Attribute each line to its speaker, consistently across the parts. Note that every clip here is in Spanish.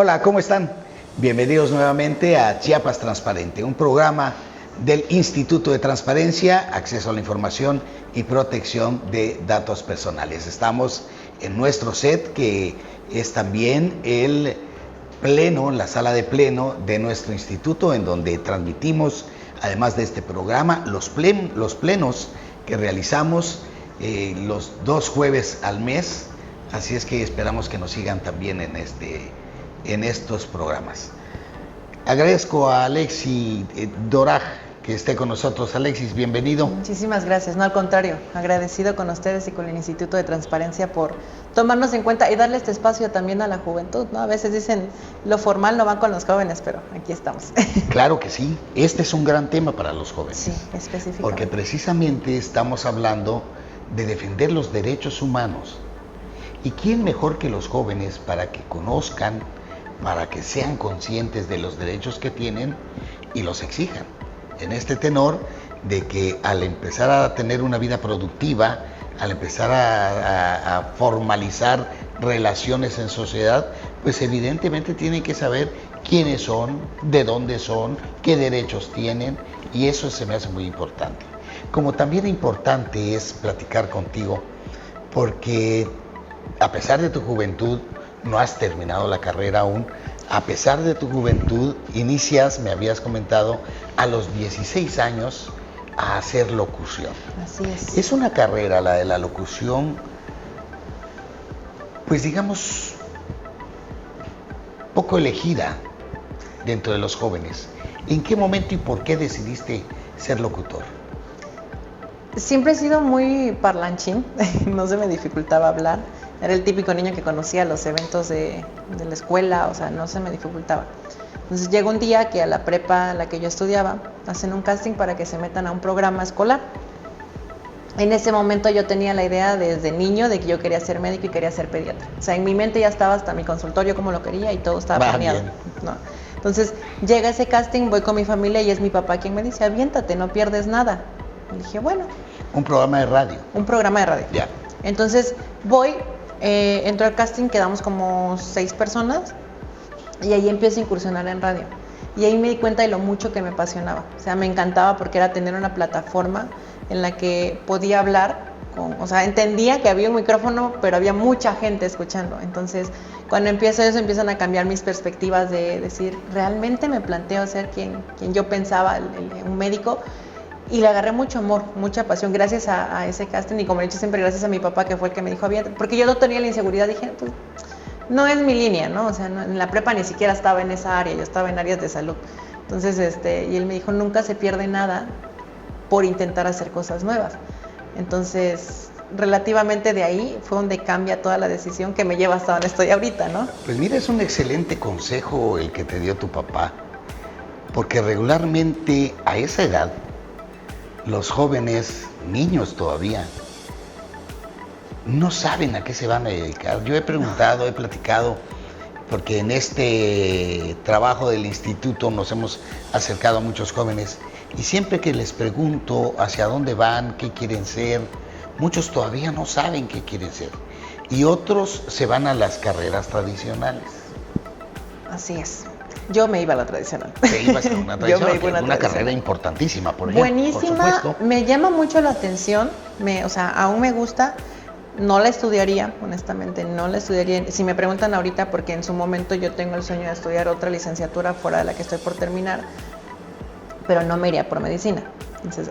Speaker 1: Hola, ¿cómo están? Bienvenidos nuevamente a Chiapas Transparente, un programa del Instituto de Transparencia, Acceso a la Información y Protección de Datos Personales. Estamos en nuestro set, que es también el pleno, la sala de pleno de nuestro instituto, en donde transmitimos, además de este programa, los plenos que realizamos los 2 jueves al mes. Así es que esperamos que nos sigan también en estos programas. Agradezco a Alexis Doraj que esté con nosotros. Alexis, bienvenido.
Speaker 2: Muchísimas gracias, no, al contrario, agradecido con ustedes y con el Instituto de Transparencia por tomarnos en cuenta y darle este espacio también a la juventud, ¿no? A veces dicen lo formal no van con los jóvenes, pero aquí estamos.
Speaker 1: Claro que sí, este es un gran tema para los jóvenes.
Speaker 2: Sí, específicamente.
Speaker 1: Porque precisamente estamos hablando de defender los derechos humanos. ¿Y quién mejor que los jóvenes para que conozcan, para que sean conscientes de los derechos que tienen y los exijan? En este tenor de que al empezar a tener una vida productiva, al empezar a formalizar relaciones en sociedad, pues evidentemente tienen que saber quiénes son, de dónde son, qué derechos tienen, y eso se me hace muy importante. Como también importante es platicar contigo, porque a pesar de tu juventud, no has terminado la carrera aún. A pesar de tu juventud, inicias, me habías comentado, a los 16 años a hacer locución.
Speaker 2: Así es.
Speaker 1: Es una carrera, la de la locución, pues digamos, poco elegida dentro de los jóvenes. ¿En qué momento y por qué decidiste ser locutor?
Speaker 2: Siempre he sido muy parlanchín, no se me dificultaba hablar. Era el típico niño que conocía los eventos de la escuela, o sea, no se me dificultaba. Entonces llegó un día que a la prepa en la que yo estudiaba hacen un casting para que se metan a un programa escolar. En ese momento yo tenía la idea desde niño de que yo quería ser médico y quería ser pediatra. O sea, en mi mente ya estaba hasta mi consultorio como lo quería y todo estaba planeado, ¿no? Entonces llega ese casting, voy con mi familia y es mi papá quien me dice, aviéntate, no pierdes nada. Y dije, bueno.
Speaker 1: ¿Un programa de radio?
Speaker 2: Un programa de radio.
Speaker 1: Ya.
Speaker 2: Entonces voy, entro al casting, quedamos como 6 personas y ahí empiezo a incursionar en radio. Y ahí me di cuenta de lo mucho que me apasionaba. O sea, me encantaba porque era tener una plataforma en la que podía hablar o sea, entendía que había un micrófono, pero había mucha gente escuchando. Entonces, cuando empiezo eso, empiezan a cambiar mis perspectivas de decir, realmente me planteo ser quien yo pensaba, un médico. Y le agarré mucho amor, mucha pasión, gracias a ese casting, y como he dicho siempre, gracias a mi papá, que fue el que me dijo, porque yo no tenía la inseguridad, dije, pues, no es mi línea, ¿no? O sea, no, en la prepa ni siquiera estaba en esa área, yo estaba en áreas de salud. Entonces, y él me dijo, nunca se pierde nada por intentar hacer cosas nuevas. Entonces, relativamente de ahí fue donde cambia toda la decisión que me lleva hasta donde estoy ahorita, ¿no?
Speaker 1: Pues mira, es un excelente consejo el que te dio tu papá, porque regularmente a esa edad, los jóvenes, niños todavía, no saben a qué se van a dedicar. Yo he preguntado, he platicado, porque en este trabajo del instituto nos hemos acercado a muchos jóvenes, y siempre que les pregunto hacia dónde van, qué quieren ser, muchos todavía no saben qué quieren ser, y otros se van a las carreras tradicionales.
Speaker 2: Así es. Yo me iba a la tradicional.
Speaker 1: Te ibas a una tradicional, una
Speaker 2: tradicional.
Speaker 1: carrera importantísima, por ejemplo.
Speaker 2: Buenísima,
Speaker 1: por
Speaker 2: me llama mucho la atención, o sea, aún me gusta, no la estudiaría, honestamente, no la estudiaría. Si me preguntan ahorita, porque en su momento yo tengo el sueño de estudiar otra licenciatura fuera de la que estoy por terminar, pero no me iría por medicina. Entonces,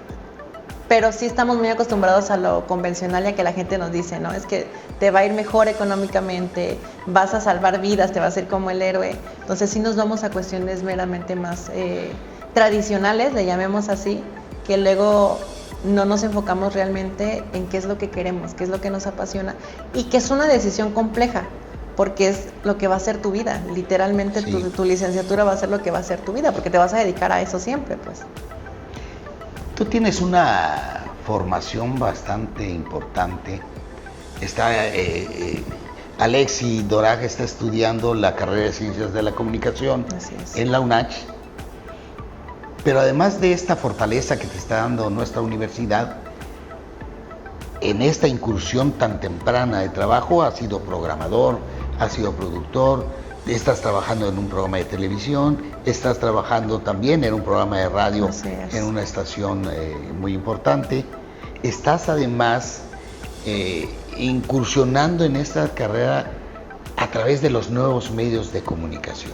Speaker 2: pero sí estamos muy acostumbrados a lo convencional y a que la gente nos dice, ¿no? Es que te va a ir mejor económicamente, vas a salvar vidas, te vas a ir como el héroe. Entonces sí nos vamos a cuestiones meramente más tradicionales, le llamemos así, que luego no nos enfocamos realmente en qué es lo que queremos, qué es lo que nos apasiona, y que es una decisión compleja, porque es lo que va a ser tu vida. Literalmente sí. tu licenciatura va a ser lo que va a ser tu vida, porque te vas a dedicar a eso siempre, pues.
Speaker 1: Tú tienes una formación bastante importante. Alexis Doraj está estudiando la carrera de Ciencias de la Comunicación en la UNACH. Pero además de esta fortaleza que te está dando nuestra universidad, en esta incursión tan temprana de trabajo, has sido programador, has sido productor, estás trabajando en un programa de televisión, estás trabajando también en un programa de radio, en una estación muy importante. Estás además incursionando en esta carrera a través de los nuevos medios de comunicación.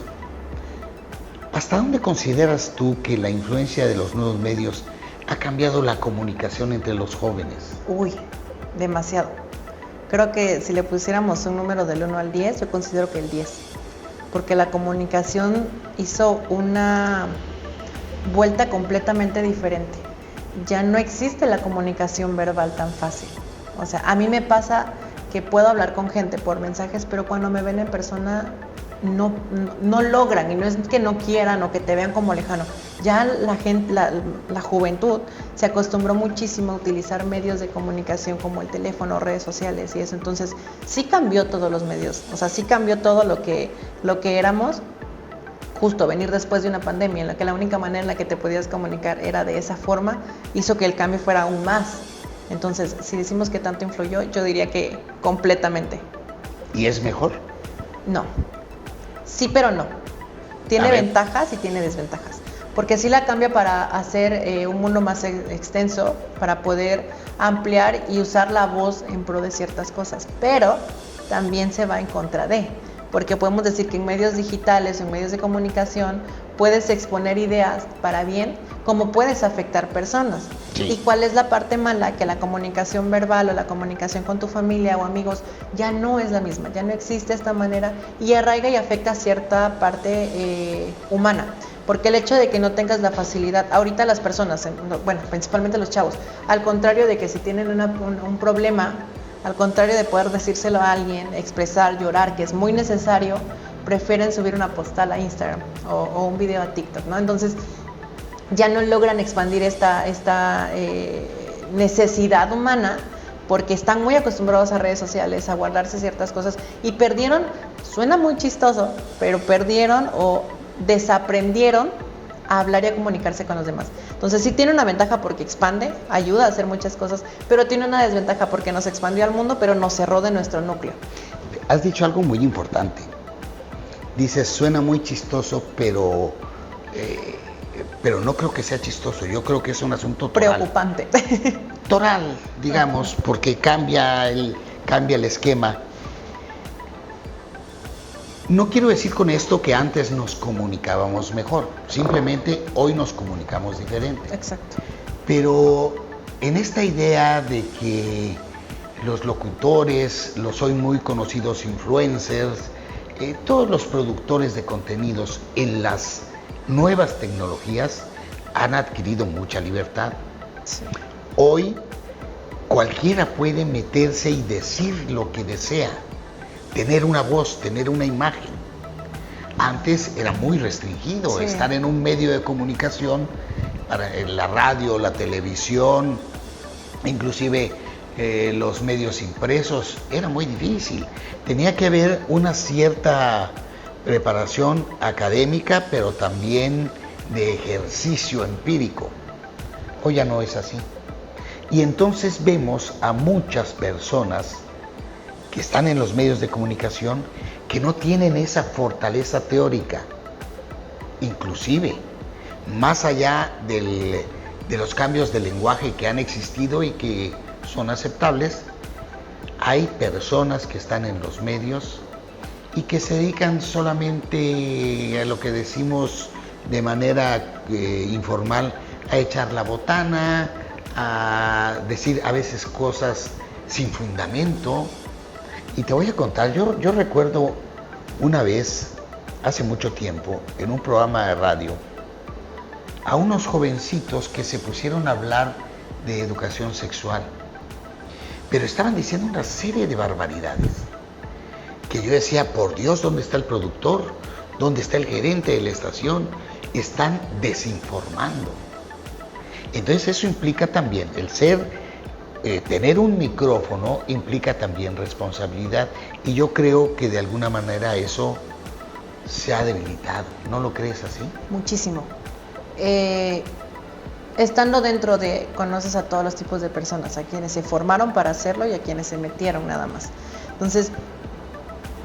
Speaker 1: ¿Hasta dónde consideras tú que la influencia de los nuevos medios ha cambiado la comunicación entre los jóvenes?
Speaker 2: Uy, demasiado. Creo que si le pusiéramos un número del 1 al 10, yo considero que el 10. Porque la comunicación hizo una vuelta completamente diferente. Ya no existe la comunicación verbal tan fácil. O sea, a mí me pasa que puedo hablar con gente por mensajes, pero cuando me ven en persona no logran, y no es que no quieran o que te vean como lejano. Ya la gente, la juventud se acostumbró muchísimo a utilizar medios de comunicación como el teléfono, redes sociales y eso. Entonces sí cambió todos los medios, o sea, sí cambió todo lo que éramos. Justo venir después de una pandemia en la que la única manera en la que te podías comunicar era de esa forma, hizo que el cambio fuera aún más. Entonces, si decimos que tanto influyó, yo diría que completamente.
Speaker 1: ¿Y es mejor?
Speaker 2: No. Sí, pero no. Tiene ventajas y tiene desventajas. Porque sí la cambia para hacer un mundo más extenso, para poder ampliar y usar la voz en pro de ciertas cosas. Pero también se va en contra de. Porque podemos decir que en medios digitales o en medios de comunicación puedes exponer ideas para bien, como puedes afectar personas. Sí. ¿Y cuál es la parte mala? Que la comunicación verbal o la comunicación con tu familia o amigos ya no es la misma, ya no existe esta manera y arraiga y afecta cierta parte humana. Porque el hecho de que no tengas la facilidad, ahorita las personas, bueno, principalmente los chavos, al contrario de que si tienen un problema, al contrario de poder decírselo a alguien, expresar, llorar, que es muy necesario, prefieren subir una postal a Instagram o un video a TikTok, ¿no? Entonces ya no logran expandir esta necesidad humana porque están muy acostumbrados a redes sociales, a guardarse ciertas cosas y perdieron, suena muy chistoso, pero perdieron o desaprendieron a hablar y a comunicarse con los demás. Entonces sí tiene una ventaja porque expande, ayuda a hacer muchas cosas, pero tiene una desventaja porque nos expandió al mundo, pero nos cerró de nuestro núcleo.
Speaker 1: Has dicho algo muy importante. Dices, suena muy chistoso, pero no creo que sea chistoso. Yo creo que es un asunto toral.
Speaker 2: Preocupante.
Speaker 1: Toral, digamos, porque cambia el esquema. No quiero decir con esto que antes nos comunicábamos mejor, simplemente hoy nos comunicamos diferente.
Speaker 2: Exacto.
Speaker 1: Pero en esta idea de que los locutores, los hoy muy conocidos influencers, todos los productores de contenidos en las nuevas tecnologías han adquirido mucha libertad. Sí. Hoy cualquiera puede meterse y decir lo que desea. Tener una voz, tener una imagen. Antes era muy restringido, sí. Estar en un medio de comunicación, en la radio, la televisión, inclusive los medios impresos, era muy difícil. Tenía que haber una cierta preparación académica, pero también de ejercicio empírico. Hoy ya no es así. Y entonces vemos a muchas personas que están en los medios de comunicación que no tienen esa fortaleza teórica. Inclusive, más allá de los cambios de lenguaje que han existido y que son aceptables, hay personas que están en los medios y que se dedican solamente a lo que decimos de manera informal, a echar la botana, a decir a veces cosas sin fundamento. Y te voy a contar, yo recuerdo una vez, hace mucho tiempo, en un programa de radio, a unos jovencitos que se pusieron a hablar de educación sexual, pero estaban diciendo una serie de barbaridades, que yo decía, por Dios, ¿dónde está el productor? ¿Dónde está el gerente de la estación? Están desinformando. Entonces eso implica también el tener un micrófono implica también responsabilidad y yo creo que de alguna manera eso se ha debilitado. ¿No lo crees así?
Speaker 2: Muchísimo. Estando dentro conoces a todos los tipos de personas, a quienes se formaron para hacerlo y a quienes se metieron nada más. Entonces,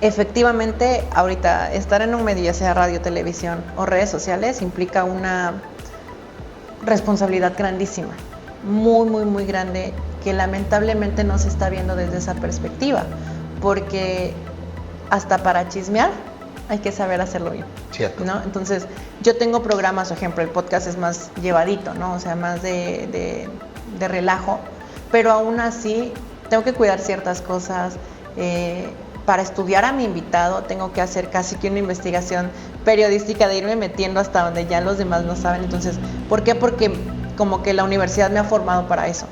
Speaker 2: efectivamente, ahorita estar en un medio, ya sea radio, televisión o redes sociales, implica una responsabilidad grandísima, muy, muy, muy grande, que lamentablemente no se está viendo desde esa perspectiva, porque hasta para chismear hay que saber hacerlo bien.
Speaker 1: Cierto.
Speaker 2: ¿No? Entonces, yo tengo programas, por ejemplo, el podcast es más llevadito, ¿no? O sea, más de relajo, pero aún así tengo que cuidar ciertas cosas. Para estudiar a mi invitado tengo que hacer casi que una investigación periodística de irme metiendo hasta donde ya los demás no saben. Entonces, ¿por qué? Porque como que la universidad me ha formado para eso.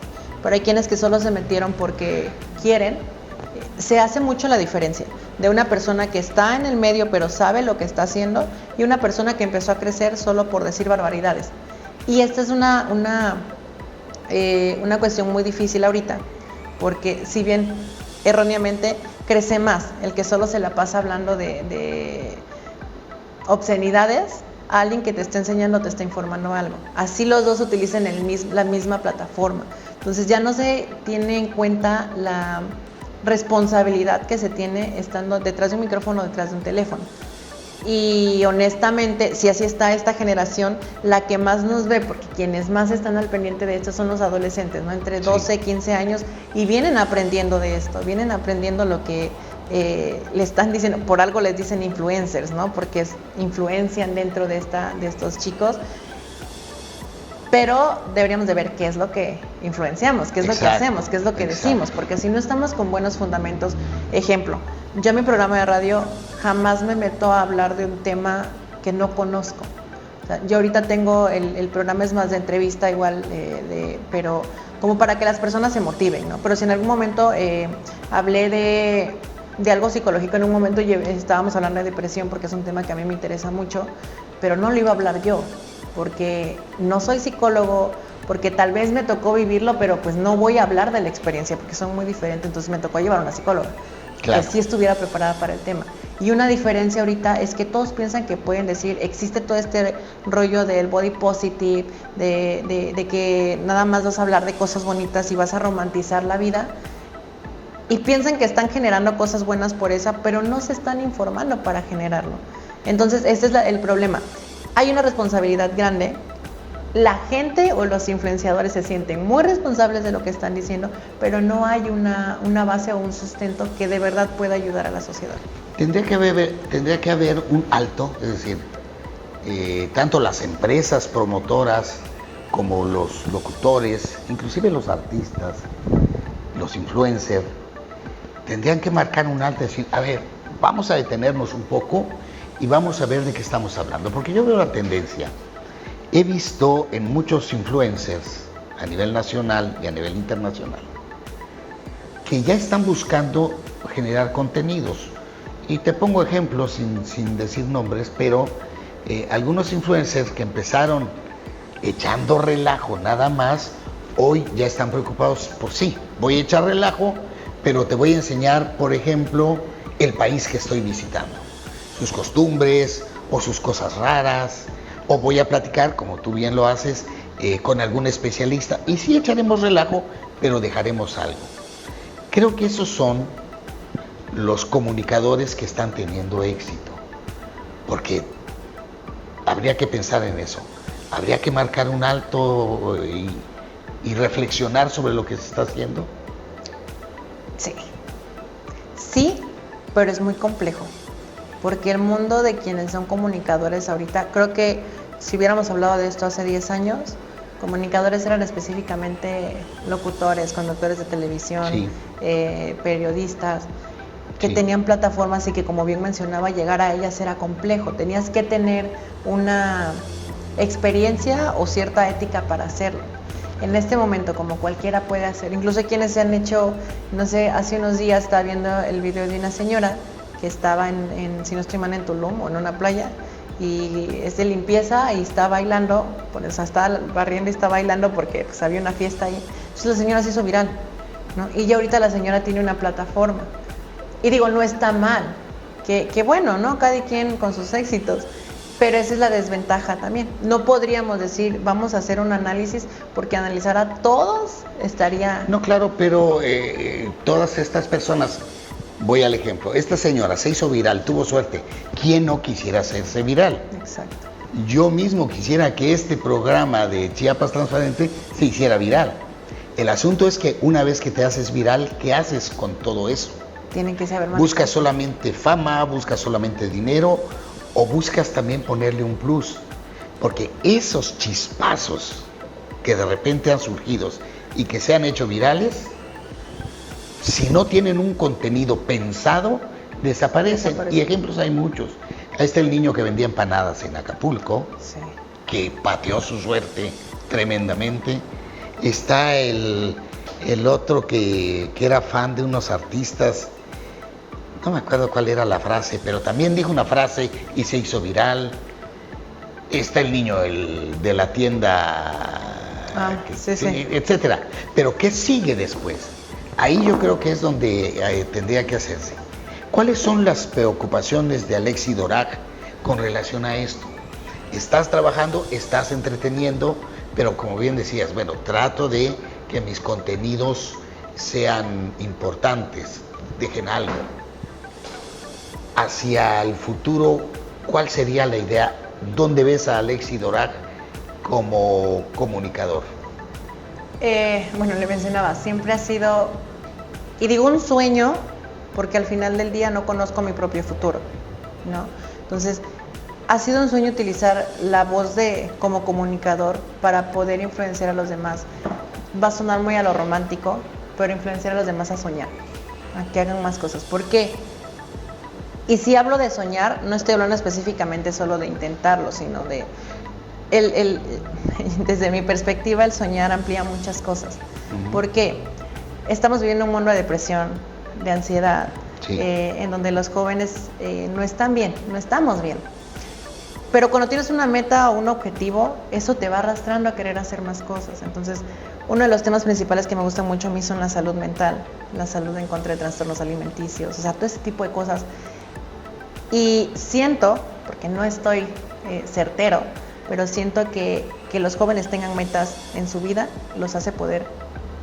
Speaker 2: Pero hay quienes que solo se metieron porque quieren. Se hace mucho la diferencia de una persona que está en el medio pero sabe lo que está haciendo y una persona que empezó a crecer solo por decir barbaridades. Y esta es una cuestión muy difícil ahorita, porque si bien erróneamente crece más el que solo se la pasa hablando de obscenidades a alguien que te está enseñando, te está informando algo. Así los dos utilizan la misma plataforma. Entonces ya no se tiene en cuenta la responsabilidad que se tiene estando detrás de un micrófono, detrás de un teléfono. Y honestamente, si así está esta generación, la que más nos ve, porque quienes más están al pendiente de esto son los adolescentes, ¿no? Entre 12 y 15 años, y vienen aprendiendo de esto, vienen aprendiendo lo que le están diciendo. Por algo les dicen influencers, ¿no? Porque influencian dentro de estos chicos. Pero deberíamos de ver qué es lo que influenciamos, qué es lo que hacemos, qué es lo que decimos, porque si no estamos con buenos fundamentos. Ejemplo, yo en mi programa de radio jamás me meto a hablar de un tema que no conozco. O sea, yo ahorita tengo, el programa es más de entrevista igual, pero como para que las personas se motiven, ¿no? Pero si en algún momento hablé de algo psicológico, en un momento estábamos hablando de depresión, porque es un tema que a mí me interesa mucho, pero no lo iba a hablar yo, porque no soy psicólogo, porque tal vez me tocó vivirlo, pero pues no voy a hablar de la experiencia, porque son muy diferentes. Entonces me tocó llevar a una psicóloga, claro, que sí estuviera preparada para el tema. Y una diferencia ahorita es que todos piensan que pueden decir, existe todo este rollo del body positive, de que nada más vas a hablar de cosas bonitas y vas a romantizar la vida, y piensan que están generando cosas buenas por esa, pero no se están informando para generarlo. Entonces ese es el problema. Hay una responsabilidad grande. La gente o los influenciadores se sienten muy responsables de lo que están diciendo, pero no hay una base o un sustento que de verdad pueda ayudar a la sociedad.
Speaker 1: Tendría que haber un alto, es decir, tanto las empresas promotoras como los locutores, inclusive los artistas, los influencers, tendrían que marcar un alto y decir, a ver, vamos a detenernos un poco y vamos a ver de qué estamos hablando, porque yo veo la tendencia. He visto en muchos influencers a nivel nacional y a nivel internacional que ya están buscando generar contenidos. Y te pongo ejemplos sin decir nombres, pero algunos influencers que empezaron echando relajo nada más, hoy ya están preocupados por sí, voy a echar relajo, pero te voy a enseñar, por ejemplo, el país que estoy visitando, sus costumbres o sus cosas raras, o voy a platicar, como tú bien lo haces, con algún especialista, y sí echaremos relajo, pero dejaremos algo. Creo que esos son los comunicadores que están teniendo éxito, porque habría que pensar en eso, habría que marcar un alto y reflexionar sobre lo que se está haciendo.
Speaker 2: Sí, pero es muy complejo, porque el mundo de quienes son comunicadores ahorita, creo que si hubiéramos hablado de esto hace 10 años, comunicadores eran específicamente locutores, conductores de televisión, sí, periodistas, que sí, tenían plataformas y que, como bien mencionaba, llegar a ellas era complejo. Tenías que tener una experiencia o cierta ética para hacerlo. En este momento, como cualquiera puede hacer, incluso quienes se han hecho, no sé, hace unos días estaba viendo el video de una señora que estaba si no estoy mal, en Tulum o en una playa, y es de limpieza y está bailando, pues está barriendo y está bailando porque pues había una fiesta ahí. Entonces la señora se hizo viral, ¿no? Y ya ahorita la señora tiene una plataforma. Y digo, no está mal, que bueno, ¿no? Cada quien con sus éxitos, pero esa es la desventaja también. No podríamos decir, vamos a hacer un análisis, porque analizar a todos estaría...
Speaker 1: No, claro, pero todas estas personas Voy al ejemplo. Esta señora se hizo viral, tuvo suerte. ¿Quién no quisiera hacerse viral?
Speaker 2: Exacto.
Speaker 1: Yo mismo quisiera que este programa de Chiapas Transparente se hiciera viral. El asunto es que una vez que te haces viral, ¿qué haces con todo eso?
Speaker 2: Tienen que saber más.
Speaker 1: ¿Buscas solamente fama, buscas solamente dinero o buscas también ponerle un plus? Porque esos chispazos que de repente han surgido y que se han hecho virales, si no tienen un contenido pensado, desaparecen. Y ejemplos hay muchos. Ahí está el niño que vendía empanadas en Acapulco,
Speaker 2: Sí.
Speaker 1: que pateó su suerte tremendamente. Está el otro que era fan de unos artistas, no me acuerdo cuál era la frase, pero también dijo una frase y se hizo viral. Está el niño de la tienda,
Speaker 2: Sí.
Speaker 1: etcétera. Pero ¿qué sigue después? Ahí yo creo que es donde tendría que hacerse. ¿Cuáles son las preocupaciones de Alexis Doraj con relación a esto? Estás trabajando, estás entreteniendo, pero como bien decías, bueno, trato de que mis contenidos sean importantes, dejen algo. Hacia el futuro, ¿cuál sería la idea? ¿Dónde ves a Alexis Doraj como comunicador?
Speaker 2: Bueno, le mencionaba, siempre ha sido, y digo un sueño, porque al final del día no conozco mi propio futuro, ¿no? Entonces, ha sido un sueño utilizar la voz como comunicador para poder influenciar a los demás. Va a sonar muy a lo romántico, pero influenciar a los demás a soñar, a que hagan más cosas. ¿Por qué? Y si hablo de soñar, no estoy hablando específicamente solo de intentarlo, sino de... desde mi perspectiva, el soñar amplía muchas cosas. ¿Por qué? Estamos viviendo un mundo de depresión, de ansiedad,
Speaker 1: sí.
Speaker 2: En donde los jóvenes no están bien, no estamos bien. Pero cuando tienes una meta o un objetivo, eso te va arrastrando a querer hacer más cosas. Entonces, uno de los temas principales que me gusta mucho a mí son la salud mental, la salud en contra de trastornos alimenticios, o sea, todo ese tipo de cosas. Y siento, porque no estoy certero, pero siento que los jóvenes tengan metas en su vida, los hace poder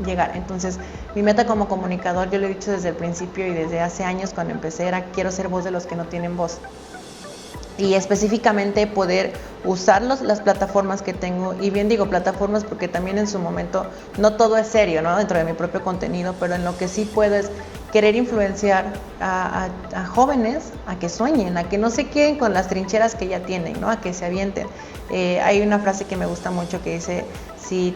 Speaker 2: llegar. Entonces, mi meta como comunicador, yo lo he dicho desde el principio y desde hace años cuando empecé, era quiero ser voz de los que no tienen voz. Y específicamente poder usar las plataformas que tengo, y bien digo plataformas porque también en su momento no todo es serio, ¿no? Dentro de mi propio contenido, pero en lo que sí puedo es querer influenciar a jóvenes a que sueñen, a que no se queden con las trincheras que ya tienen, ¿no? A que se avienten. Hay una frase que me gusta mucho que dice, si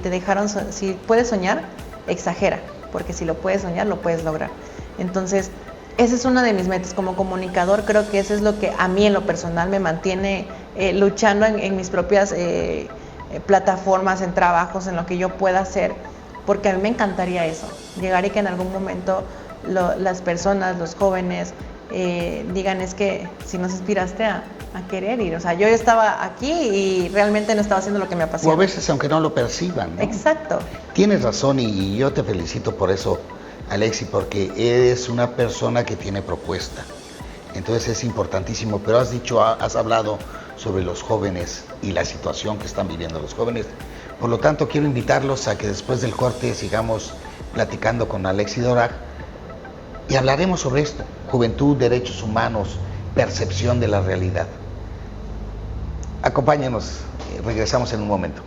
Speaker 2: puedes soñar, exagera, porque si lo puedes soñar, lo puedes lograr. Entonces, esa es una de mis metas como comunicador. Creo que eso es lo que a mí en lo personal me mantiene luchando en mis propias plataformas, en trabajos, en lo que yo pueda hacer, porque a mí me encantaría eso, llegar y que en algún momento las personas, los jóvenes, digan, es que si nos inspiraste a querer ir. O sea, yo estaba aquí y realmente no estaba haciendo lo que me apasiona.
Speaker 1: O a veces aunque no lo perciban, ¿no?
Speaker 2: Exacto.
Speaker 1: Tienes razón y yo te felicito por eso, Alexis, porque eres una persona que tiene propuesta. Entonces es importantísimo, pero has hablado sobre los jóvenes y la situación que están viviendo los jóvenes. Por lo tanto, quiero invitarlos a que después del corte sigamos platicando con Alexis Doraj y hablaremos sobre esto: juventud, derechos humanos, percepción de la realidad. Acompáñanos, regresamos en un momento.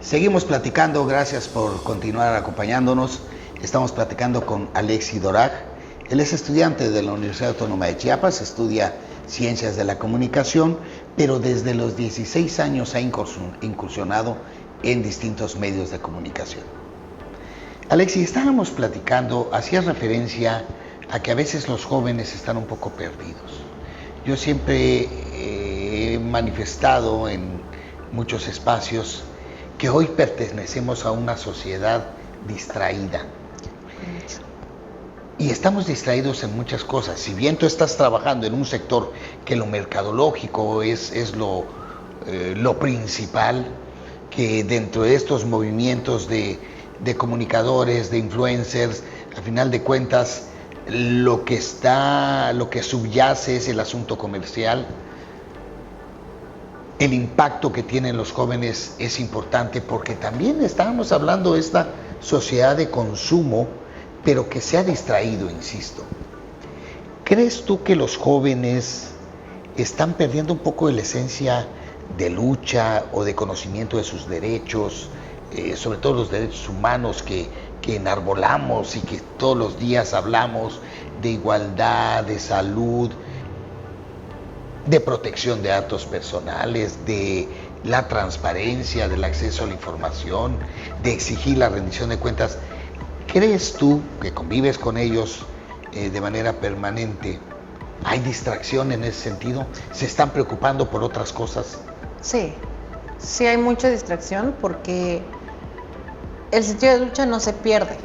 Speaker 1: Seguimos platicando, gracias por continuar acompañándonos. Estamos platicando con Alexis Doraj. Él es estudiante de la Universidad Autónoma de Chiapas, estudia Ciencias de la Comunicación, pero desde los 16 años ha incursionado en distintos medios de comunicación. Alexis, estábamos platicando, hacías referencia a que a veces los jóvenes están un poco perdidos. Yo siempre he manifestado en muchos espacios que hoy pertenecemos a una sociedad distraída. Y estamos distraídos en muchas cosas. Si bien tú estás trabajando en un sector que lo mercadológico es lo principal, que dentro de estos movimientos de comunicadores, de influencers, al final de cuentas, lo que subyace es el asunto comercial. El impacto que tienen los jóvenes es importante porque también estábamos hablando de esta sociedad de consumo, pero que se ha distraído, insisto. ¿Crees tú que los jóvenes están perdiendo un poco de la esencia de lucha o de conocimiento de sus derechos, sobre todo los derechos humanos que enarbolamos y que todos los días hablamos, de igualdad, de salud, de protección de datos personales, de la transparencia, del acceso a la información, de exigir la rendición de cuentas? ¿Crees tú, que convives con ellos de manera permanente, hay distracción en ese sentido? ¿Se están preocupando por otras cosas?
Speaker 2: Sí hay mucha distracción porque el sentido de lucha no se pierde,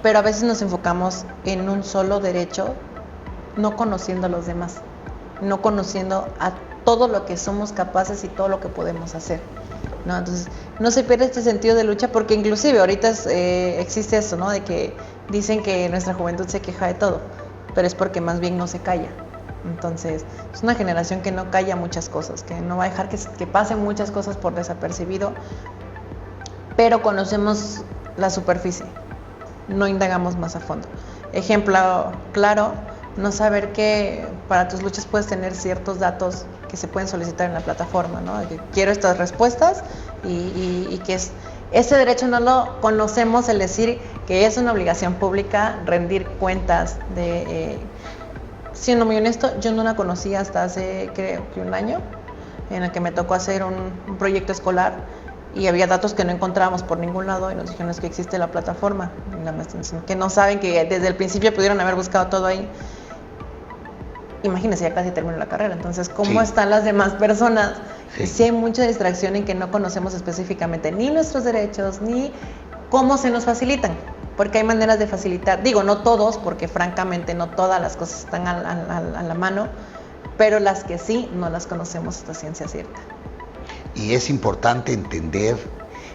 Speaker 2: pero a veces nos enfocamos en un solo derecho, no conociendo a los demás, no conociendo a todo lo que somos capaces y todo lo que podemos hacer, ¿no? Entonces, no se pierde este sentido de lucha porque inclusive ahorita existe eso, ¿no? De que dicen que nuestra juventud se queja de todo, pero es porque más bien no se calla. Entonces, es una generación que no calla muchas cosas, que no va a dejar que pasen muchas cosas por desapercibido, pero conocemos la superficie, no indagamos más a fondo. Ejemplo claro, no saber que para tus luchas puedes tener ciertos datos que se pueden solicitar en la plataforma, ¿no? Que quiero estas respuestas y que ese derecho no lo conocemos, el decir que es una obligación pública rendir cuentas de... siendo muy honesto, yo no la conocía hasta hace creo que un año, en el que me tocó hacer un proyecto escolar y había datos que no encontrábamos por ningún lado y nos dijeron que existe la plataforma, que no saben que desde el principio pudieron haber buscado todo ahí. Imagínense, ya casi terminó la carrera, entonces ¿cómo están las demás personas? Y sí hay mucha distracción en que no conocemos específicamente ni nuestros derechos, ni cómo se nos facilitan, porque hay maneras de facilitar, digo, no todos, porque francamente no todas las cosas están a la mano, pero las que sí, no las conocemos hasta ciencia cierta.
Speaker 1: Y es importante entender,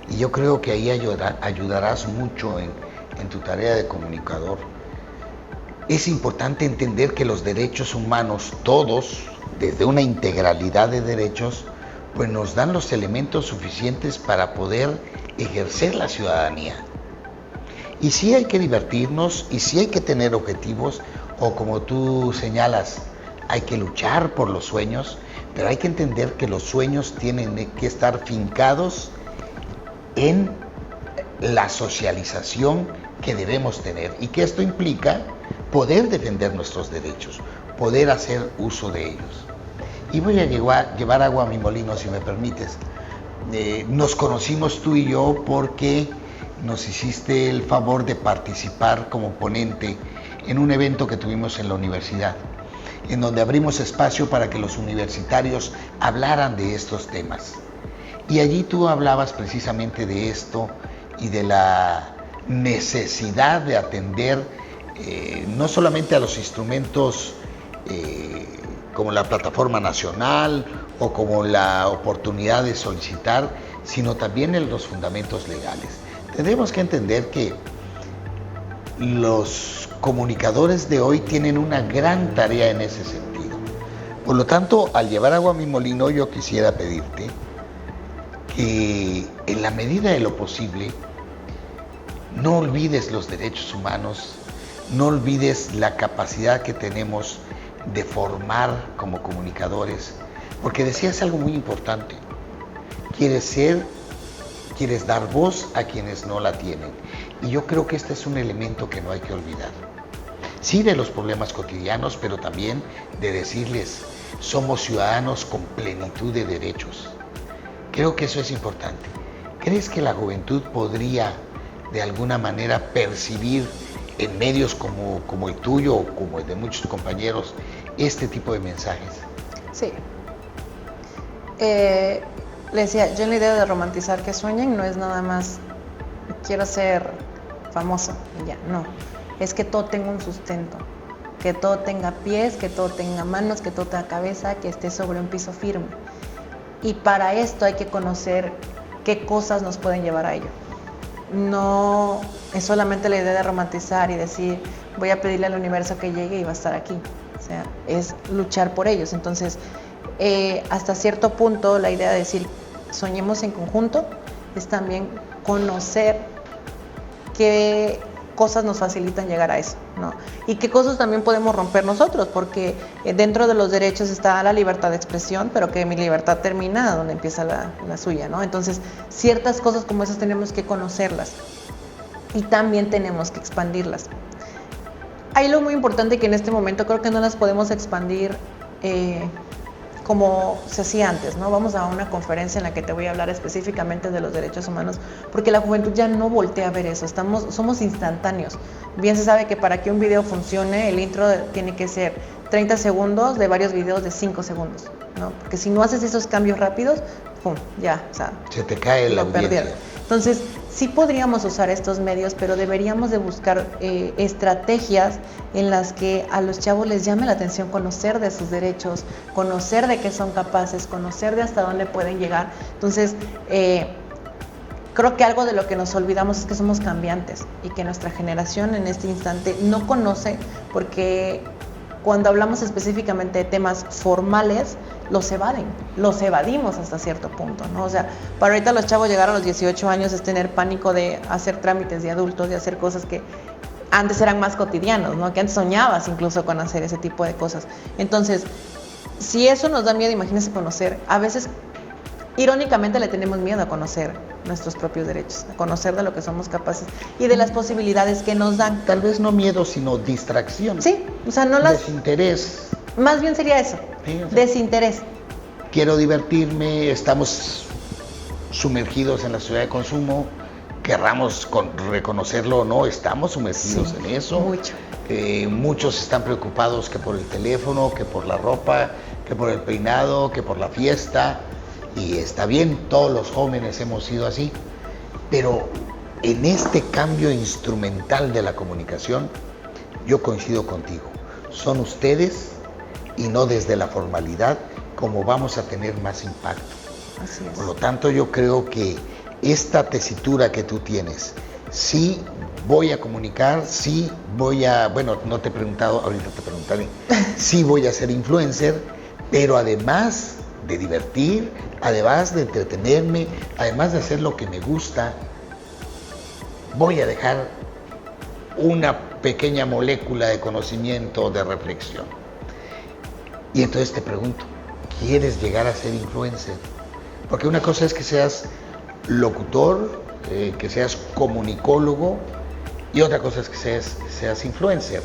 Speaker 1: y yo creo que ahí ayudarás mucho en tu tarea de comunicador. Es importante entender que los derechos humanos, todos, desde una integralidad de derechos, pues nos dan los elementos suficientes para poder ejercer la ciudadanía. Y sí hay que divertirnos, y sí hay que tener objetivos, o como tú señalas, hay que luchar por los sueños, pero hay que entender que los sueños tienen que estar fincados en la socialización que debemos tener, y que esto implica poder defender nuestros derechos, poder hacer uso de ellos. Y voy a llevar agua a mi molino, si me permites. Nos conocimos tú y yo porque nos hiciste el favor de participar como ponente en un evento que tuvimos en la universidad, en donde abrimos espacio para que los universitarios hablaran de estos temas. Y allí tú hablabas precisamente de esto y de la necesidad de atender no solamente a los instrumentos como la plataforma nacional o como la oportunidad de solicitar, sino también en los fundamentos legales. Tenemos que entender que los comunicadores de hoy tienen una gran tarea en ese sentido. Por lo tanto, al llevar agua a mi molino, yo quisiera pedirte que en la medida de lo posible no olvides los derechos humanos, no olvides la capacidad que tenemos de formar como comunicadores, porque decías algo muy importante: quieres dar voz a quienes no la tienen, y yo creo que este es un elemento que no hay que olvidar. Sí, de los problemas cotidianos, pero también de decirles: somos ciudadanos con plenitud de derechos. Creo que eso es importante. ¿Crees que la juventud podría de alguna manera percibir en medios como el tuyo o como el de muchos compañeros este tipo de mensajes?
Speaker 2: Sí. Le decía, yo en la idea de romantizar que sueñen no es nada más quiero ser famoso y ya, no. Es que todo tenga un sustento, que todo tenga pies, que todo tenga manos, que todo tenga cabeza, que esté sobre un piso firme. Y para esto hay que conocer qué cosas nos pueden llevar a ello. No es solamente la idea de romantizar y decir voy a pedirle al universo que llegue y va a estar aquí. O sea, es luchar por ellos. Entonces, hasta cierto punto la idea de decir soñemos en conjunto es también conocer qué cosas nos facilitan llegar a eso, ¿no? Y qué cosas también podemos romper nosotros, porque dentro de los derechos está la libertad de expresión, pero que mi libertad termina donde empieza la suya, ¿no? Entonces, ciertas cosas como esas tenemos que conocerlas y también tenemos que expandirlas. Hay algo muy importante que en este momento creo que no las podemos expandir como se hacía antes, ¿no? Vamos a una conferencia en la que te voy a hablar específicamente de los derechos humanos, porque la juventud ya no voltea a ver eso, somos instantáneos. Bien se sabe que para que un video funcione, el intro tiene que ser 30 segundos de varios videos de 5 segundos, ¿no? Porque si no haces esos cambios rápidos, ¡pum! Ya, o sea,
Speaker 1: se te cae la audiencia.
Speaker 2: Perdieron. Entonces, sí podríamos usar estos medios, pero deberíamos de buscar estrategias en las que a los chavos les llame la atención conocer de sus derechos, conocer de qué son capaces, conocer de hasta dónde pueden llegar. Entonces, creo que algo de lo que nos olvidamos es que somos cambiantes y que nuestra generación en este instante no conoce, porque cuando hablamos específicamente de temas formales, los evadimos hasta cierto punto, ¿no? O sea, para ahorita los chavos llegar a los 18 años es tener pánico de hacer trámites de adultos, de hacer cosas que antes eran más cotidianos, ¿no? Que antes soñabas incluso con hacer ese tipo de cosas. Entonces, si eso nos da miedo, imagínense conocer. A veces, irónicamente, le tenemos miedo a conocer nuestros propios derechos, a conocer de lo que somos capaces y de las posibilidades que nos dan.
Speaker 1: Tal vez no miedo, sino distracción.
Speaker 2: Sí, o sea, no las...
Speaker 1: Desinterés.
Speaker 2: Más bien sería eso, sí, o sea, desinterés.
Speaker 1: Quiero divertirme, estamos sumergidos en la sociedad de consumo, querramos reconocerlo o no, estamos sumergidos en eso.
Speaker 2: Mucho.
Speaker 1: Muchos están preocupados que por el teléfono, que por la ropa, que por el peinado, que por la fiesta. Y está bien, todos los jóvenes hemos sido así, pero en este cambio instrumental de la comunicación, yo coincido contigo. Son ustedes, y no desde la formalidad, como vamos a tener más impacto.
Speaker 2: Así es.
Speaker 1: Por lo tanto, yo creo que esta tesitura que tú tienes, sí voy a comunicar, sí voy a, bueno, no te he preguntado, ahorita te preguntaré, sí voy a ser influencer, pero además de divertir, además de entretenerme, además de hacer lo que me gusta, voy a dejar una pequeña molécula de conocimiento, de reflexión. Y entonces te pregunto, ¿quieres llegar a ser influencer? Porque una cosa es que seas locutor, que seas comunicólogo, y otra cosa es que seas influencer.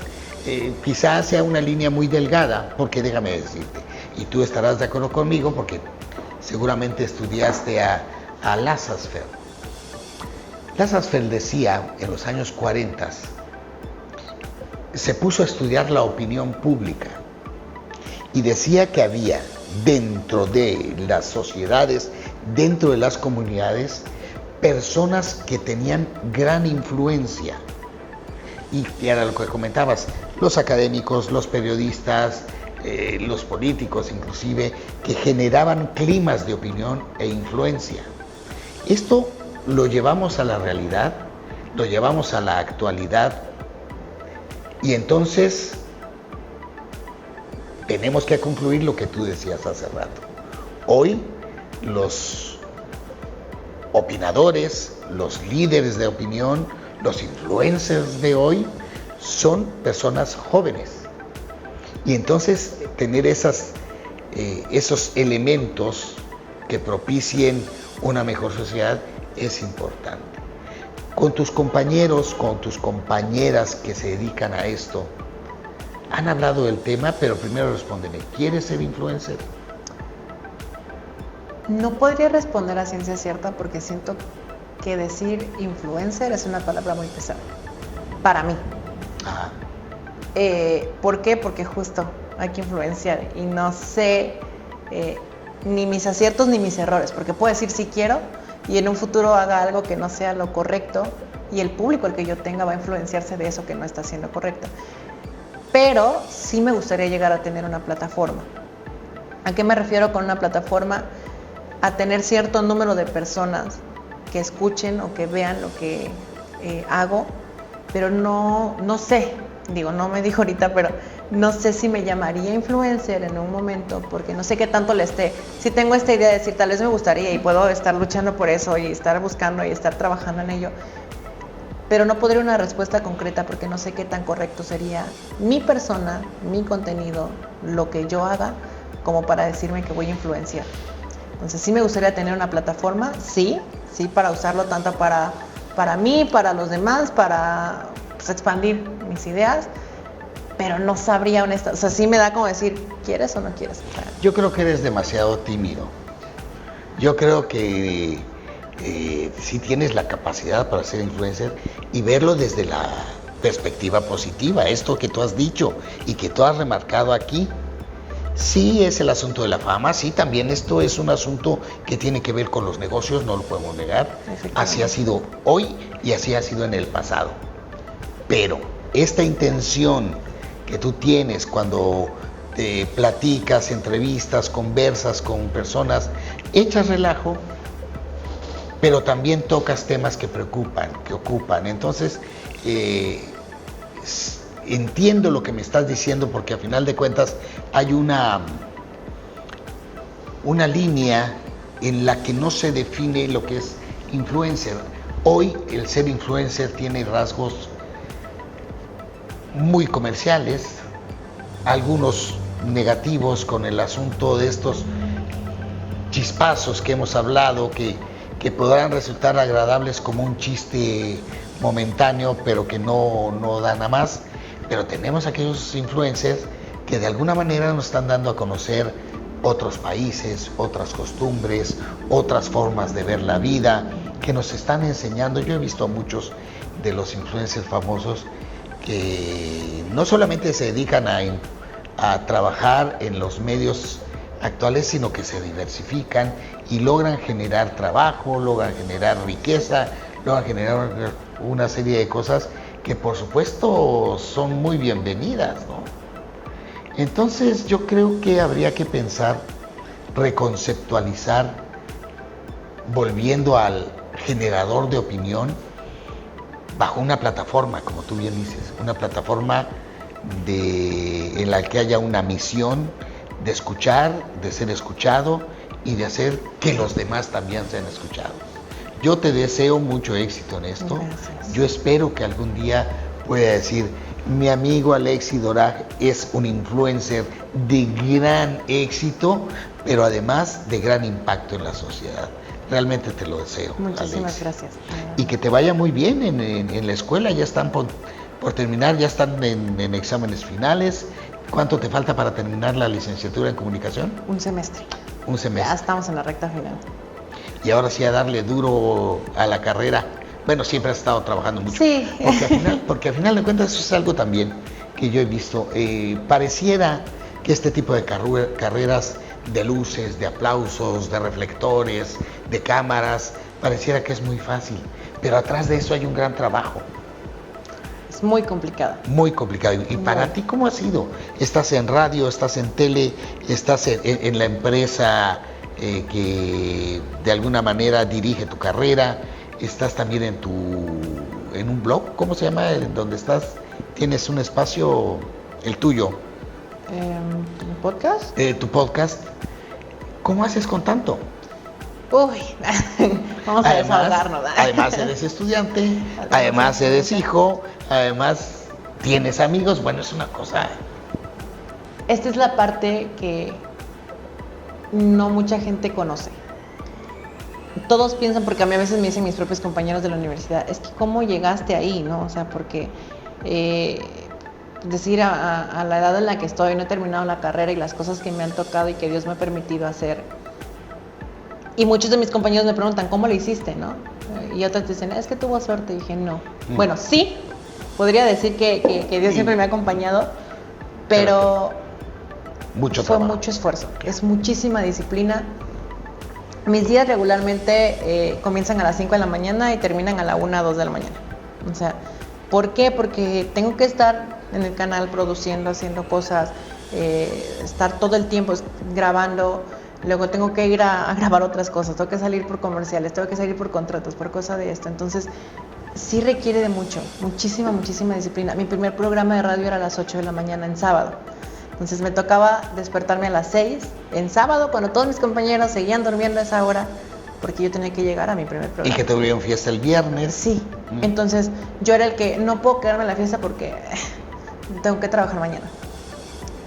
Speaker 1: Quizás sea una línea muy delgada, porque déjame decirte, y tú estarás de acuerdo conmigo, porque seguramente estudiaste a Lazarsfeld. Lazarsfeld decía en los años 40, se puso a estudiar la opinión pública y decía que había dentro de las sociedades, dentro de las comunidades, personas que tenían gran influencia. Y era lo que comentabas, los académicos, los periodistas, los políticos inclusive, que generaban climas de opinión e influencia. Esto lo llevamos a la realidad, lo llevamos a la actualidad, y entonces tenemos que concluir lo que tú decías hace rato. Hoy los opinadores, los líderes de opinión, los influencers de hoy son personas jóvenes. Y entonces tener esos elementos que propicien una mejor sociedad es importante. Con tus compañeros, con tus compañeras que se dedican a esto, han hablado del tema, pero primero respóndeme, ¿quieres ser influencer?
Speaker 2: No podría responder a ciencia cierta porque siento que decir influencer es una palabra muy pesada, para mí.
Speaker 1: Ajá.
Speaker 2: ¿Por qué? Porque justo hay que influenciar y no sé ni mis aciertos ni mis errores, porque puedo decir sí quiero y en un futuro haga algo que no sea lo correcto y el público el que yo tenga va a influenciarse de eso que no está siendo correcto. Pero sí me gustaría llegar a tener una plataforma. ¿A qué me refiero con una plataforma? A tener cierto número de personas que escuchen o que vean lo que hago, pero no sé, digo, no me dijo ahorita, pero no sé si me llamaría influencer en un momento, porque no sé qué tanto le esté. Si tengo esta idea de decir, tal vez me gustaría y puedo estar luchando por eso y estar buscando y estar trabajando en ello, pero no podría una respuesta concreta porque no sé qué tan correcto sería mi persona, mi contenido, lo que yo haga, como para decirme que voy a influenciar. Entonces sí me gustaría tener una plataforma, sí, para usarlo tanto para mí, para los demás, para expandir mis ideas, pero no sabría honesta, o sea, sí me da como decir, ¿quieres o no quieres?
Speaker 1: Yo creo que eres demasiado tímido. Yo creo que sí tienes la capacidad para ser influencer y verlo desde la perspectiva positiva, esto que tú has dicho y que tú has remarcado aquí. Sí es el asunto de la fama, sí también esto es un asunto que tiene que ver con los negocios, no lo podemos negar. Así ha sido hoy y así ha sido en el pasado. Pero esta intención que tú tienes cuando te platicas, entrevistas, conversas con personas, echas relajo, pero también tocas temas que preocupan, que ocupan. Entonces, entiendo lo que me estás diciendo porque a final de cuentas hay una línea en la que no se define lo que es influencer. Hoy el ser influencer tiene rasgos muy comerciales, algunos negativos con el asunto de estos chispazos que hemos hablado, que podrán resultar agradables como un chiste momentáneo, pero que no dan a más. Pero tenemos aquellos influencers que de alguna manera nos están dando a conocer otros países, otras costumbres, otras formas de ver la vida, que nos están enseñando. Yo he visto a muchos de los influencers famosos que no solamente se dedican a trabajar en los medios actuales, sino que se diversifican y logran generar trabajo, logran generar riqueza, logran generar una serie de cosas que por supuesto son muy bienvenidas, ¿no? Entonces yo creo que habría que pensar, reconceptualizar, volviendo al generador de opinión, bajo una plataforma, como tú bien dices, una plataforma en la que haya una misión de escuchar, de ser escuchado y de hacer que los demás también sean escuchados. Yo te deseo mucho éxito en esto.
Speaker 2: Gracias.
Speaker 1: Yo espero que algún día pueda decir, mi amigo Alexi Doraj es un influencer de gran éxito, pero además de gran impacto en la sociedad. Realmente te lo deseo.
Speaker 2: Muchísimas
Speaker 1: Alexi.
Speaker 2: gracias.
Speaker 1: Y que te vaya muy bien en la escuela, ya están por terminar, ya están en exámenes finales. ¿Cuánto te falta para terminar la licenciatura en comunicación?
Speaker 2: Un semestre.
Speaker 1: Un semestre.
Speaker 2: Ya estamos en la recta final.
Speaker 1: Y ahora sí a darle duro a la carrera. Bueno, siempre has estado trabajando mucho.
Speaker 2: Sí.
Speaker 1: Porque al final de cuentas eso es algo también que yo he visto. Pareciera que este tipo de carreras de luces, de aplausos, de reflectores, de cámaras, pareciera que es muy fácil. Pero atrás de eso hay un gran trabajo.
Speaker 2: Es muy complicado.
Speaker 1: Muy complicado. ¿Y para ti cómo ha sido? ¿Estás en radio, estás en tele, estás en la empresa que de alguna manera dirige tu carrera? ¿Estás también en un blog? ¿Cómo se llama? ¿En donde estás? ¿Tienes un espacio, el tuyo?
Speaker 2: ¿Tu podcast?
Speaker 1: Tu podcast. ¿Cómo haces con tanto?
Speaker 2: Uy, vamos a desahogarnos.
Speaker 1: Además eres estudiante, además eres hijo, además tienes amigos. Bueno, es una cosa.
Speaker 2: Esta es la parte que no mucha gente conoce. Todos piensan, porque a mí a veces me dicen mis propios compañeros de la universidad, es que cómo llegaste ahí, ¿no? O sea, porque decir a la edad en la que estoy, no he terminado la carrera y las cosas que me han tocado y que Dios me ha permitido hacer. Y muchos de mis compañeros me preguntan, ¿cómo lo hiciste, no? Y otros dicen, es que tuvo suerte. Y dije, no. Bueno, sí, podría decir que Dios siempre me ha acompañado, pero
Speaker 1: mucho
Speaker 2: fue
Speaker 1: trabajo.
Speaker 2: mucho esfuerzo, es muchísima disciplina. Mis días regularmente comienzan a las 5 de la mañana y terminan a la 1, 2 de la mañana. O sea, ¿por qué? Porque tengo que estar en el canal produciendo, haciendo cosas, estar todo el tiempo grabando. Luego tengo que ir a grabar otras cosas, tengo que salir por comerciales, tengo que salir por contratos, por cosa de esto. Entonces, sí requiere de muchísima disciplina. Mi primer programa de radio era a las 8 de la mañana en sábado. Entonces me tocaba despertarme a las 6 en sábado, cuando todos mis compañeros seguían durmiendo a esa hora, porque yo tenía que llegar a mi primer programa.
Speaker 1: Y que tuvieron fiesta el viernes.
Speaker 2: Sí, entonces yo era el que no puedo quedarme en la fiesta porque tengo que trabajar mañana.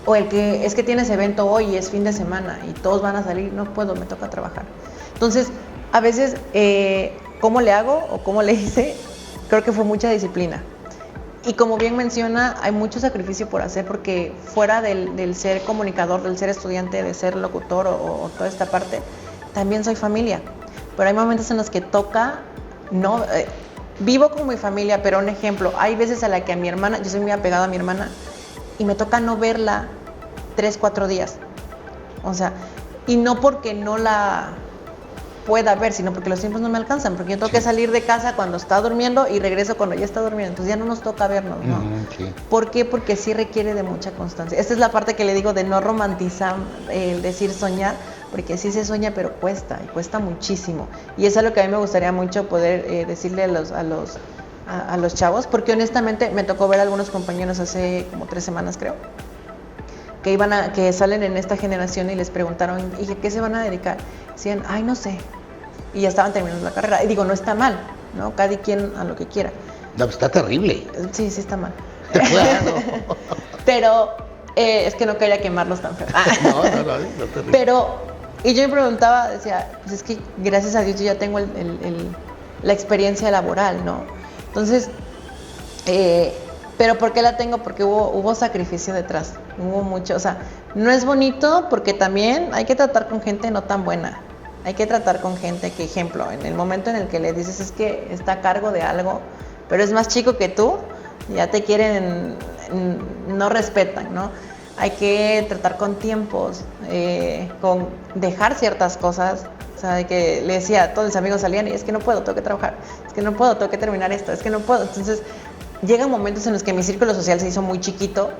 Speaker 2: O el que es que tienes evento hoy y es fin de semana y todos van a salir, no puedo, me toca trabajar. Entonces, a veces, ¿cómo le hago o cómo le hice? Creo que fue mucha disciplina. Y como bien menciona, hay mucho sacrificio por hacer porque fuera del ser comunicador, del ser estudiante, de ser locutor o toda esta parte, también soy familia. Pero hay momentos en los que toca, no, vivo con mi familia, pero un ejemplo, hay veces a la que a mi hermana, yo soy muy apegada a mi hermana, y me toca no verla 3, 4 días. O sea, y no porque no la pueda ver, sino porque los tiempos no me alcanzan, porque yo tengo que salir de casa cuando está durmiendo y regreso cuando ya está durmiendo, entonces ya no nos toca vernos, ¿no?
Speaker 1: Sí.
Speaker 2: ¿Por qué? Porque sí requiere de mucha constancia. Esta es la parte que le digo de no romantizar el decir soñar, porque sí se sueña, pero cuesta, y cuesta muchísimo. Y eso es lo que a mí me gustaría mucho poder decirle a los chavos, porque honestamente me tocó ver a algunos compañeros hace como 3 semanas, creo, que salen en esta generación y les preguntaron, ¿y a qué se van a dedicar? Decían, ay, no sé. Y ya estaban terminando la carrera. Y digo, no está mal, ¿no? Cada quien a lo que quiera.
Speaker 1: No, está terrible.
Speaker 2: Sí, sí está mal.
Speaker 1: Claro.
Speaker 2: Pero es que no quería quemarlos tan feo.
Speaker 1: No, terrible.
Speaker 2: Pero, y yo me preguntaba, decía, pues es que gracias a Dios yo ya tengo la experiencia laboral, ¿no? Entonces, pero ¿por qué la tengo? Porque hubo sacrificio detrás, hubo mucho, o sea, no es bonito porque también hay que tratar con gente no tan buena, hay que tratar con gente que, ejemplo, en el momento en el que le dices es que está a cargo de algo, pero es más chico que tú, ya te quieren, no respetan, ¿no? Hay que tratar con tiempos, con dejar ciertas cosas. O sea, de que le decía a todos mis amigos salían y es que no puedo, tengo que trabajar, es que no puedo, tengo que terminar esto, es que no puedo. Entonces, llegan momentos en los que mi círculo social se hizo muy chiquito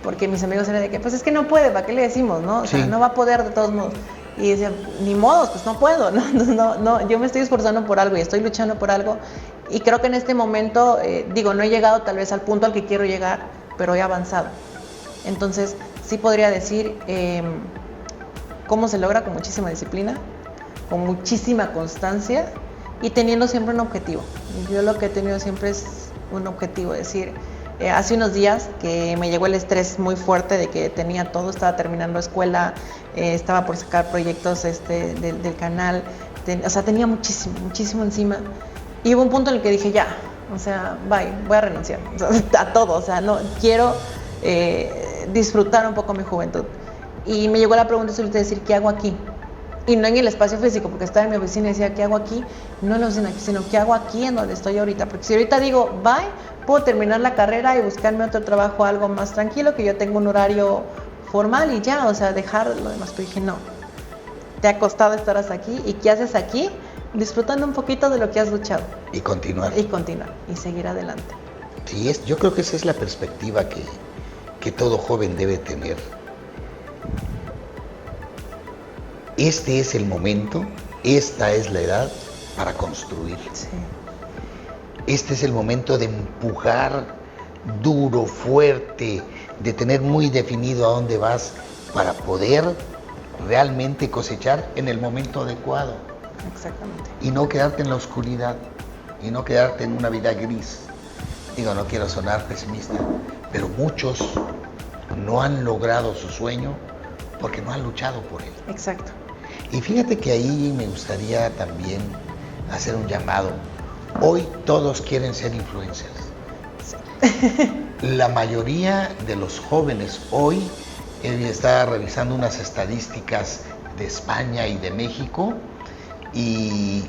Speaker 2: porque mis amigos eran de que, pues es que no puede, ¿para qué le decimos, no? O sea, no va a poder de todos modos. Y decía, ni modos, pues no puedo, no, yo me estoy esforzando por algo y estoy luchando por algo. Y creo que en este momento, no he llegado tal vez al punto al que quiero llegar, pero he avanzado. Entonces, sí podría decir cómo se logra con muchísima disciplina, con muchísima constancia y teniendo siempre un objetivo. Yo lo que he tenido siempre es un objetivo, es decir, hace unos días que me llegó el estrés muy fuerte de que tenía todo, estaba terminando escuela, estaba por sacar proyectos del canal, o sea, tenía muchísimo encima y hubo un punto en el que dije ya, o sea, bye, voy a renunciar, o sea, a todo, o sea, no quiero disfrutar un poco mi juventud. Y me llegó la pregunta de decir, ¿qué hago aquí? Y no en el espacio físico, porque estaba en mi oficina y decía, ¿qué hago aquí? No en la oficina, sino ¿qué hago aquí en donde estoy ahorita? Porque si ahorita digo, bye, puedo terminar la carrera y buscarme otro trabajo, algo más tranquilo, que yo tengo un horario formal y ya, o sea, dejar lo demás. Pero dije, no, te ha costado estar hasta aquí, ¿y qué haces aquí? Disfrutando un poquito de lo que has luchado.
Speaker 1: Y continuar.
Speaker 2: Y seguir adelante.
Speaker 1: Sí, yo creo que esa es la perspectiva que todo joven debe tener. Este es el momento, esta es la edad para construir.
Speaker 2: Sí.
Speaker 1: Este es el momento de empujar duro, fuerte, de tener muy definido a dónde vas para poder realmente cosechar en el momento adecuado.
Speaker 2: Exactamente.
Speaker 1: Y no quedarte en la oscuridad, y no quedarte en una vida gris. Digo, no quiero sonar pesimista, pero muchos no han logrado su sueño porque no han luchado por él.
Speaker 2: Exacto.
Speaker 1: Y fíjate que ahí me gustaría también hacer un llamado. Hoy todos quieren ser influencers. Sí. La mayoría de los jóvenes hoy, está revisando unas estadísticas de España y de México, y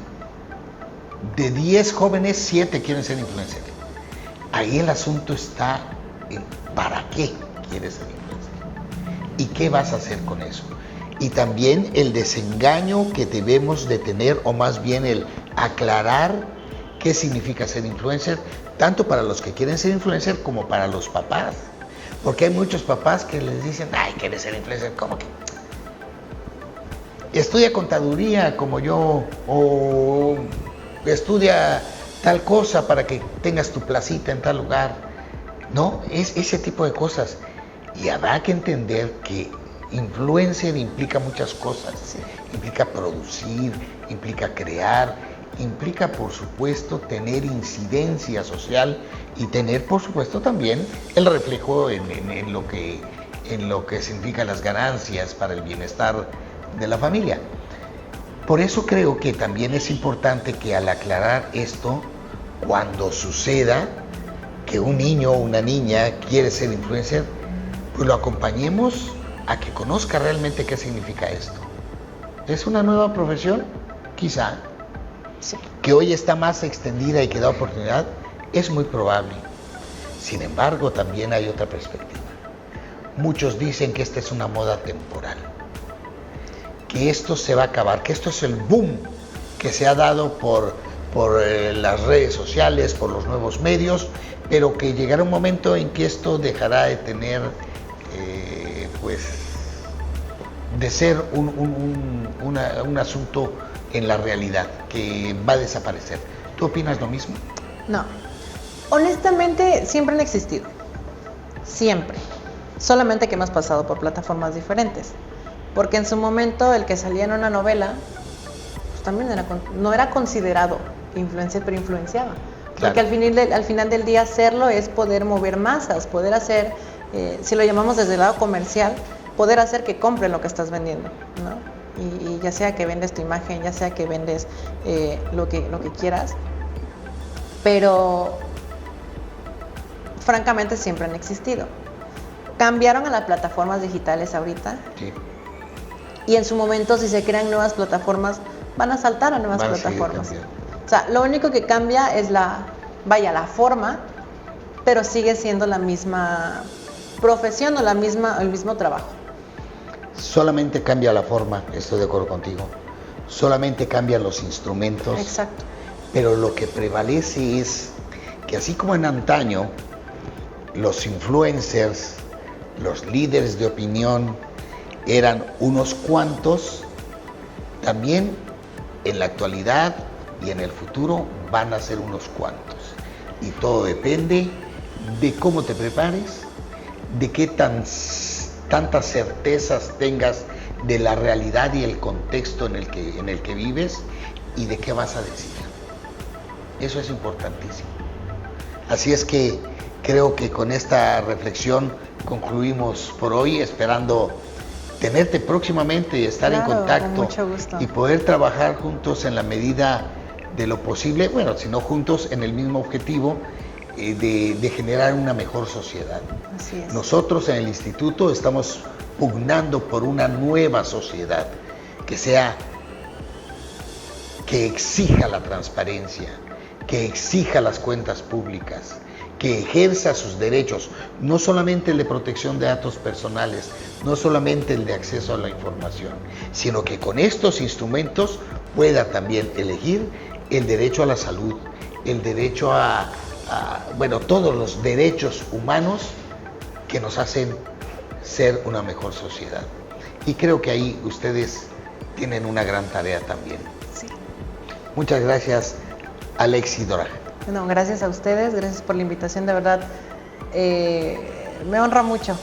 Speaker 1: de 10 jóvenes, 7 quieren ser influencers. Ahí el asunto está en ¿para qué quieres ser influencer? ¿Y qué vas a hacer con eso? Y también el desengaño que debemos de tener, o más bien el aclarar qué significa ser influencer, tanto para los que quieren ser influencer como para los papás. Porque hay muchos papás que les dicen, ay, ¿quieres ser influencer? ¿Cómo que? Estudia contaduría como yo, o estudia tal cosa para que tengas tu placita en tal lugar. No, es ese tipo de cosas. Y habrá que entender que influencer implica muchas cosas.
Speaker 2: Sí.
Speaker 1: Implica producir, implica crear, implica, por supuesto, tener incidencia social y tener, por supuesto, también el reflejo en lo que significan las ganancias para el bienestar de la familia. Por eso creo que también es importante que al aclarar esto, cuando suceda que un niño o una niña quiere ser influencer, pues lo acompañemos a que conozca realmente qué significa esto. ¿Es una nueva profesión? Quizá.
Speaker 2: Sí.
Speaker 1: Que hoy está más extendida y que da oportunidad, es muy probable. Sin embargo, también hay otra perspectiva. Muchos dicen que esta es una moda temporal, que esto se va a acabar, que esto es el boom que se ha dado por las redes sociales, por los nuevos medios, pero que llegará un momento en que esto dejará de tener, de ser un asunto en la realidad, que va a desaparecer. ¿Tú opinas lo mismo?
Speaker 2: No. Honestamente, siempre han existido. Siempre. Solamente que hemos pasado por plataformas diferentes. Porque en su momento el que salía en una novela, pues también no era considerado influencer, pero influenciaba.
Speaker 1: Claro.
Speaker 2: Porque al final del día hacerlo es poder mover masas, poder hacer, si lo llamamos desde el lado comercial, poder hacer que compren lo que estás vendiendo, ¿no? Y ya sea que vendes tu imagen, ya sea que vendes lo que quieras, pero francamente siempre han existido. Cambiaron a las plataformas digitales ahorita.
Speaker 1: Sí.
Speaker 2: Y en su momento, si se crean nuevas plataformas, van a saltar a nuevas plataformas. O sea, lo único que cambia es la forma, pero sigue siendo la misma profesión o el mismo trabajo.
Speaker 1: Solamente cambia la forma, estoy de acuerdo contigo. Solamente cambian los instrumentos.
Speaker 2: Exacto.
Speaker 1: Pero lo que prevalece es que así como en antaño, los influencers, los líderes de opinión, eran unos cuantos, también en la actualidad y en el futuro van a ser unos cuantos. Y todo depende de cómo te prepares, de qué tantas certezas tengas de la realidad y el contexto en el que vives y de qué vas a decir. Eso es importantísimo. Así es que creo que con esta reflexión concluimos por hoy, esperando tenerte próximamente, estar en contacto
Speaker 2: con mucho gusto.
Speaker 1: Y poder trabajar juntos en la medida de lo posible, bueno, si no juntos en el mismo objetivo de generar una mejor sociedad.
Speaker 2: Así es.
Speaker 1: Nosotros en el instituto estamos pugnando por una nueva sociedad que exija la transparencia, que exija las cuentas públicas, que ejerza sus derechos, no solamente el de protección de datos personales, no solamente el de acceso a la información, sino que con estos instrumentos pueda también elegir el derecho a la salud, el derecho todos los derechos humanos que nos hacen ser una mejor sociedad. Y creo que ahí ustedes tienen una gran tarea también.
Speaker 2: Sí.
Speaker 1: Muchas gracias, Alexi Dora.
Speaker 2: No, gracias a ustedes, gracias por la invitación, de verdad me honra mucho,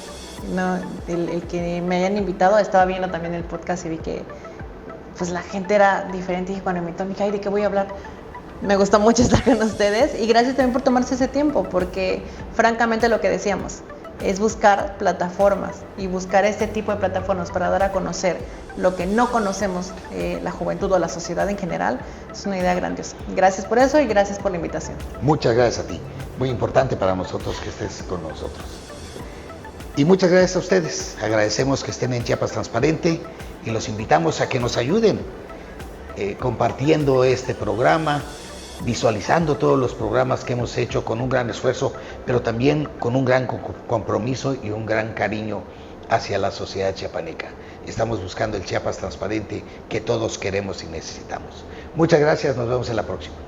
Speaker 2: ¿no? el que me hayan invitado. Estaba viendo también el podcast y vi que pues la gente era diferente, y cuando me invitó me dije, ay, ¿de qué voy a hablar? Me gustó mucho estar con ustedes y gracias también por tomarse ese tiempo, porque francamente lo que decíamos es buscar plataformas y buscar este tipo de plataformas para dar a conocer lo que no conocemos la juventud o la sociedad en general. Es una idea grandiosa. Gracias por eso y gracias por la invitación.
Speaker 1: Muchas gracias a ti. Muy importante para nosotros que estés con nosotros. Y muchas gracias a ustedes. Agradecemos que estén en Chiapas Transparente y los invitamos a que nos ayuden compartiendo este programa, visualizando todos los programas que hemos hecho con un gran esfuerzo, pero también con un gran compromiso y un gran cariño hacia la sociedad chiapaneca. Estamos buscando el Chiapas transparente que todos queremos y necesitamos. Muchas gracias, nos vemos en la próxima.